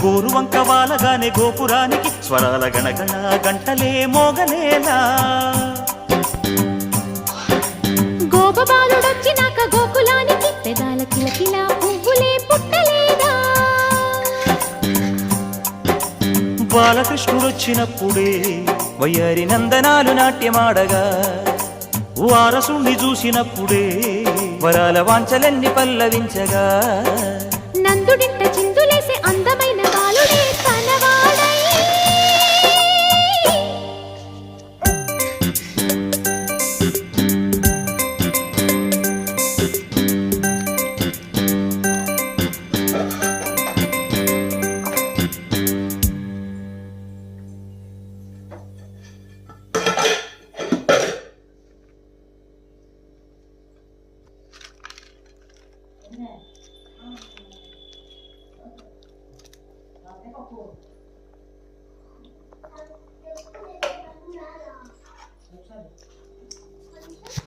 గోరువంక వాలగానే గోపురానికి స్వరాల గణగణ గంటలే మోగలేలా గోపబాలుడొచ్చినాక గోకులానికి పెదాల కిలకిల పువ్వులే పుట్టలేదా బాలకృష్ణుడొచ్చినప్పుడే వయ్యారి నందనాలు నాట్యమాడగా వారసుణ్ణి చూసినప్పుడే వరాల వాంఛలన్నీ పల్లవించగా నందుడింట చిందులేసే అందమైన బాలుడే కనవాడై Gracias.